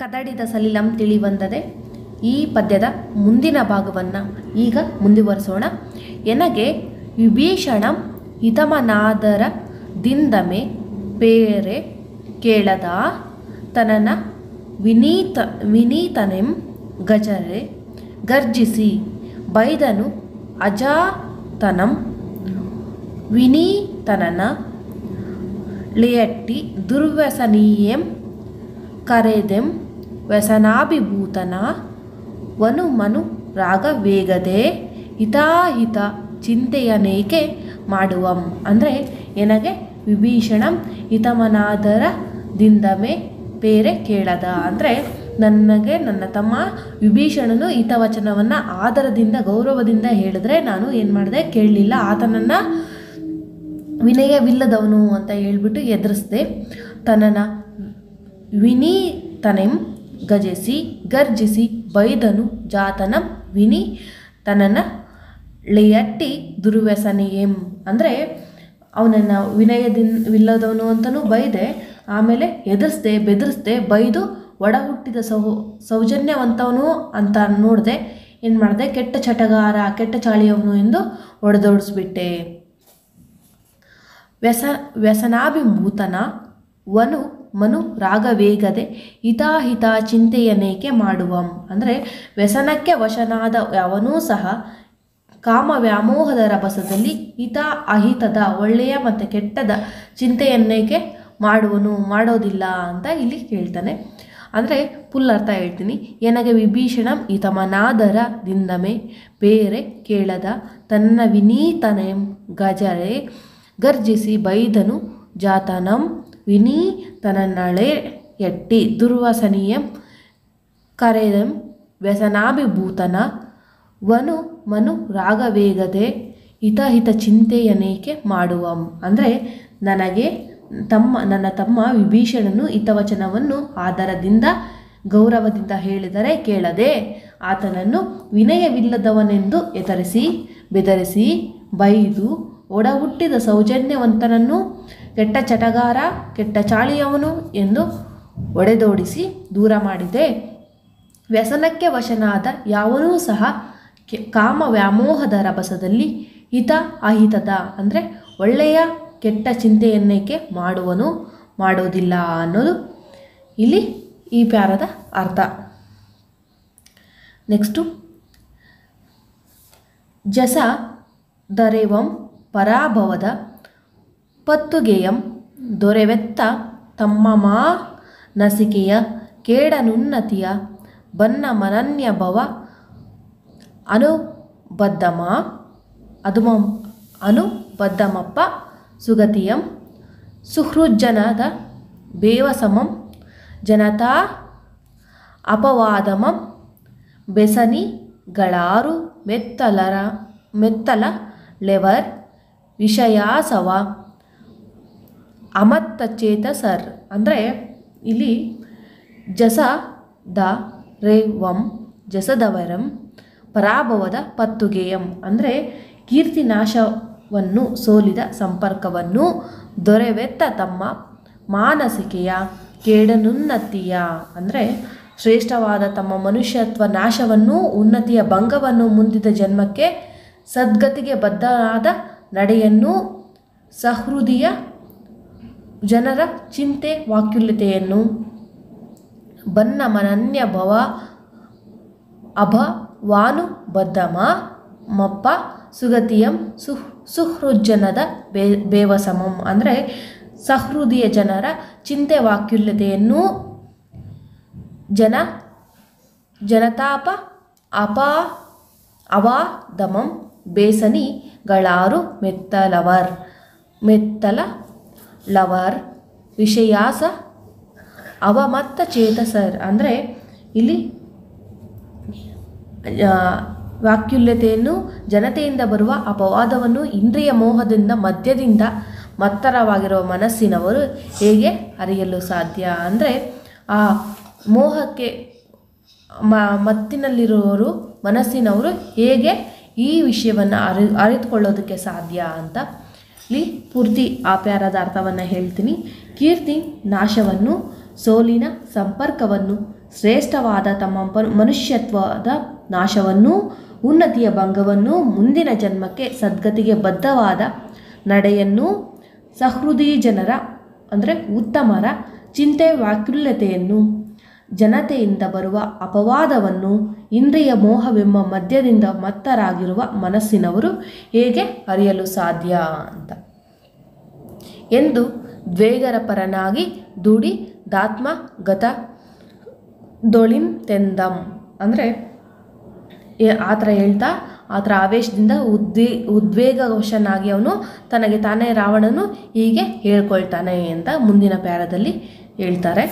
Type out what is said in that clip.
ಕದಡಿದ ಸಲಿಲಂ ತಿಳಿವಂದದೆ. ಈ ಪದ್ಯದ ಮುಂದಿನ ಭಾಗವನ್ನು ಈಗ ಮುಂದುವರಿಸೋಣ. ಎನಗೆ ವಿಭೀಷಣಂ ಹಿತಮನಾದರ ದಿಂದಮೆ ಪೇರೆ ಕೇಳದ ತನನ ವಿನೀತನೆಂ ಗಜರೆ ಗರ್ಜಿಸಿ ಬೈದನು ಅಜಾತನಂ ವಿನೀತನನ ಳೆಯಟ್ಟಿ ದುರ್ವ್ಯಸನೀಯಂ ಕರೆದೆಂ ವ್ಯಸನಾಭಿಭೂತನ ವನು ಮನು ರಾಗವೇಗದೆ ಹಿತಾಹಿತ ಚಿಂತೆಯನೇಕೆ ಮಾಡುವಂ. ಅಂದರೆ ಎನಗೆ ವಿಭೀಷಣಂ ಹಿತಮನಾದರ ದಿಂದಮೆ ಪೇರೆ ಕೇಳದ. ಅಂದರೆ ನನಗೆ ನನ್ನ ತಮ್ಮ ವಿಭೀಷಣನು ಹಿತವಚನವನ್ನು ಆದರದಿಂದ ಗೌರವದಿಂದ ಹೇಳಿದ್ರೆ ನಾನು ಏನು ಮಾಡಿದೆ, ಕೇಳಲಿಲ್ಲ. ಆತನನ್ನು ವಿನಯವಿಲ್ಲದವನು ಅಂತ ಹೇಳ್ಬಿಟ್ಟು ಎದುರಿಸ್ದೆ. ತನ್ನನ್ನು ವಿನೀತನೆಂ ಗರ್ಜಿಸಿ ಬೈದನು ಜಾತನಂ ತನ್ನನ್ನು ಳೆಯಟ್ಟಿ ದುರ್ವ್ಯಸನೆಯಂ. ಅಂದರೆ ಅವನನ್ನು ವಿನಯವಿಲ್ಲದವನು ಅಂತಲೂ ಬೈದೆ, ಆಮೇಲೆ ಎದುರಿಸ್ದೆ, ಬೆದರಿಸ್ದೆ, ಬೈದು ಒಡ ಹುಟ್ಟಿದ ಸೌಜನ್ಯವಂತವನು ಅಂತ ನೋಡಿದೆ. ಏನು ಮಾಡಿದೆ, ಕೆಟ್ಟ ಚಟಗಾರ, ಕೆಟ್ಟ ಚಾಳಿಯವನು ಎಂದು ಹೊಡೆದೋಡಿಸ್ಬಿಟ್ಟೆ. ವ್ಯಸನಾಭಿಭೂತನ ವನು ಮನು ರಾಗವೇಗದೆ ಹಿತಾಹಿತ ಚಿಂತೆಯನೇಕೆ ಮಾಡುವಂ. ಅಂದರೆ ವ್ಯಸನಕ್ಕೆ ವಶನಾದ ಯಾವನೂ ಸಹ ಕಾಮ ವ್ಯಾಮೋಹದ ರಭಸದಲ್ಲಿ ಹಿತ ಅಹಿತದ ಒಳ್ಳೆಯ ಮತ್ತು ಕೆಟ್ಟದ ಚಿಂತೆಯನ್ನೇಕೆ ಮಾಡೋದಿಲ್ಲ ಅಂತ ಇಲ್ಲಿ ಹೇಳ್ತಾನೆ. ಅಂದರೆ ಫುಲ್ ಅರ್ಥ ಹೇಳ್ತೀನಿ. ಎನಗೆ ವಿಭೀಷಣಂ ಹಿತಮನಾದರ ದಿಂದಮೆ ಬೇರೆ ಕೇಳದ ತನ್ನ ವಿನೀತನೆಂ ಗಜರೆ ಗರ್ಜಿಸಿ ಬೈದನು ಜಾತನಂ ವಿನೀತನನ್ನಳೆ ಎಟ್ಟಿ ದುರ್ವಸನೀಯಂ ಕರೆದೆಂ ವ್ಯಸನಾಭಿಭೂತನ ವನು ಮನು ರಾಗವೇಗದೆ ಹಿತಹಿತ ಚಿಂತೆಯನೇಕೆ ಮಾಡುವಂ. ಅಂದರೆ ನನ್ನ ತಮ್ಮ ವಿಭೀಷಣನು ಹಿತವಚನವನ್ನು ಆದರದಿಂದ ಗೌರವದಿಂದ ಹೇಳಿದರೆ ಕೇಳದೆ ಆತನನ್ನು ವಿನಯವಿಲ್ಲದವನೆಂದು ಎತರಿಸಿ ಬೆದರಿಸಿ ಬೈದು ಒಡ ಹುಟ್ಟಿದ ಸೌಜನ್ಯವಂತನನ್ನು ಕೆಟ್ಟ ಚಟಗಾರ, ಕೆಟ್ಟ ಚಾಳಿಯವನು ಎಂದು ಒಡೆದೋಡಿಸಿ ದೂರ ಮಾಡಿದೆ. ವ್ಯಸನಕ್ಕೆ ವಶನಾದ ಯಾವನೂ ಸಹ ಕಾಮ ವ್ಯಾಮೋಹದ ರಭಸದಲ್ಲಿ ಹಿತ ಅಹಿತದ ಅಂದರೆ ಒಳ್ಳೆಯ ಕೆಟ್ಟ ಚಿಂತೆಯನ್ನೇಕೆ ಮಾಡೋದಿಲ್ಲ ಅನ್ನೋದು ಇಲ್ಲಿ ಈ ಪ್ಯಾರದ ಅರ್ಥ. ನೆಕ್ಸ್ಟು ಜಸ ದರೆವಂ ಪರಾಭವದ ಪತ್ತುಗೆಯಂ ದೊರೆವೆತ್ತ ತಮ್ಮಮಾ ನಸಿಕೆಯ ಕೇಡನುನ್ನತಿಯ ಬನ್ನ ಮನನ್ಯಭವ ಅನುಬದ್ಧಮಪ್ಪ ಸುಗತಿಯಂ ಸುಹೃಜ್ಜನದ ಬೇವಸಮಂ ಜನತಾ ಅಪವಾದಮಂ ಬೆಸನಿಗಳಾರು ಮೆತ್ತಲ ಲೆವರ್ ವಿಷಯಾಸವ ಅಮತ್ತ ಚೇತಸರ್. ಅಂದರೆ ಇಲ್ಲಿ ಜಸದವರಂ ಪರಾಭವದ ಪತ್ತುಗೆಯಂ ಅಂದರೆ ಕೀರ್ತಿ ನಾಶವನ್ನು ಸೋಲಿದ ಸಂಪರ್ಕವನ್ನು ದೊರೆವೆತ್ತ ತಮ್ಮ ಮಾನಸಿಕೆಯ ಕೇಡನುನ್ನತಿಯ ಅಂದರೆ ಶ್ರೇಷ್ಠವಾದ ತಮ್ಮ ಮನುಷ್ಯತ್ವ ನಾಶವನ್ನು ಉನ್ನತಿಯ ಭಂಗವನ್ನು ಮುಂದಿದ ಜನ್ಮಕ್ಕೆ ಸದ್ಗತಿಗೆ ಬದ್ಧವಾದ ನಡೆಯನ್ನು ಸಹೃದಯ ಜನರ ಚಿಂತೆ ವಾಕ್ಯುಲ್ಯತೆಯನ್ನು ಬನ್ನ ಮನನ್ಯ ಭವ ಅಭವಾನುಬದ್ಧಮಪ್ಪ ಸುಗತಿಯಂ ಸುಹೃಜ್ಜನದ ಬೇವಸಮಂ ಅಂದರೆ ಸಹೃದಯ ಜನರ ಚಿಂತೆ ವಾಕ್ಯುಲ್ಯತೆಯನ್ನು ಜನತಾಪ ಅವಾದಮಂ ಬೇಸನಿಗಳಾರು ಮೆತ್ತಲವರ್ ವಿಷಯಾಸ ಅವಮತ್ತ ಚೇತಸರ್. ಅಂದರೆ ಇಲ್ಲಿ ವಾಕ್ಯುಲ್ಯತೆಯನ್ನು ಜನತೆಯಿಂದ ಬರುವ ಅಪವಾದವನ್ನು ಇಂದ್ರಿಯ ಮೋಹದಿಂದ ಮಧ್ಯದಿಂದ ಮತ್ತರವಾಗಿರುವ ಮನಸ್ಸಿನವರು ಹೇಗೆ ಅರಿಯಲು ಸಾಧ್ಯ. ಅಂದರೆ ಆ ಮೋಹಕ್ಕೆ ಮತ್ತಿನಲ್ಲಿರುವವರು ಮನಸ್ಸಿನವರು ಹೇಗೆ ಈ ವಿಷಯವನ್ನು ಅರಿತುಕೊಳ್ಳೋದಕ್ಕೆ ಸಾಧ್ಯ ಅಂತ ಇಲ್ಲಿ ಪೂರ್ತಿ ಆ ಪ್ಯಾರದ ಅರ್ಥವನ್ನು ಹೇಳ್ತೀನಿ. ಕೀರ್ತಿ ನಾಶವನ್ನು ಸೋಲಿನ ಸಂಪರ್ಕವನ್ನು, ಶ್ರೇಷ್ಠವಾದ ತಮ್ಮ ಮನುಷ್ಯತ್ವದ ನಾಶವನ್ನು, ಉನ್ನತಿಯ ಭಂಗವನ್ನು, ಮುಂದಿನ ಜನ್ಮಕ್ಕೆ ಸದ್ಗತಿಗೆ ಬದ್ಧವಾದ ನಡೆಯನ್ನು, ಸಹೃದಯಿ ಜನರ ಅಂದರೆ ಉತ್ತಮರ ಚಿಂತೆ ವ್ಯಾಕುಲ್ಯತೆಯನ್ನು, ಜನತೆಯಿಂದ ಬರುವ ಅಪವಾದವನ್ನು, ಇಂದ್ರಿಯ ಮೋಹವೆಂಬ ಮದ್ಯದಿಂದ ಮತ್ತರಾಗಿರುವ ಮನಸ್ಸಿನವರು ಹೇಗೆ ಅರಿಯಲು ಸಾಧ್ಯ ಅಂತ ಎಂದು ದ್ವೇಗರ ಪರನಾಗಿ ದುಡಿ ದಾತ್ಮ ಗತ ದೊಳಿಂ ತೆಂದಂ ಅಂದರೆ ಆ ಥರ ಹೇಳ್ತಾ ಆ ಥರ ಆವೇಶದಿಂದ ಉದ್ವೇಗವಶನಾಗಿ ಅವನು ತನಗೆ ತಾನೇ ರಾವಣನು ಹೀಗೆ ಹೇಳ್ಕೊಳ್ತಾನೆ ಅಂತ ಮುಂದಿನ ಪ್ಯಾರದಲ್ಲಿ ಹೇಳ್ತಾರೆ.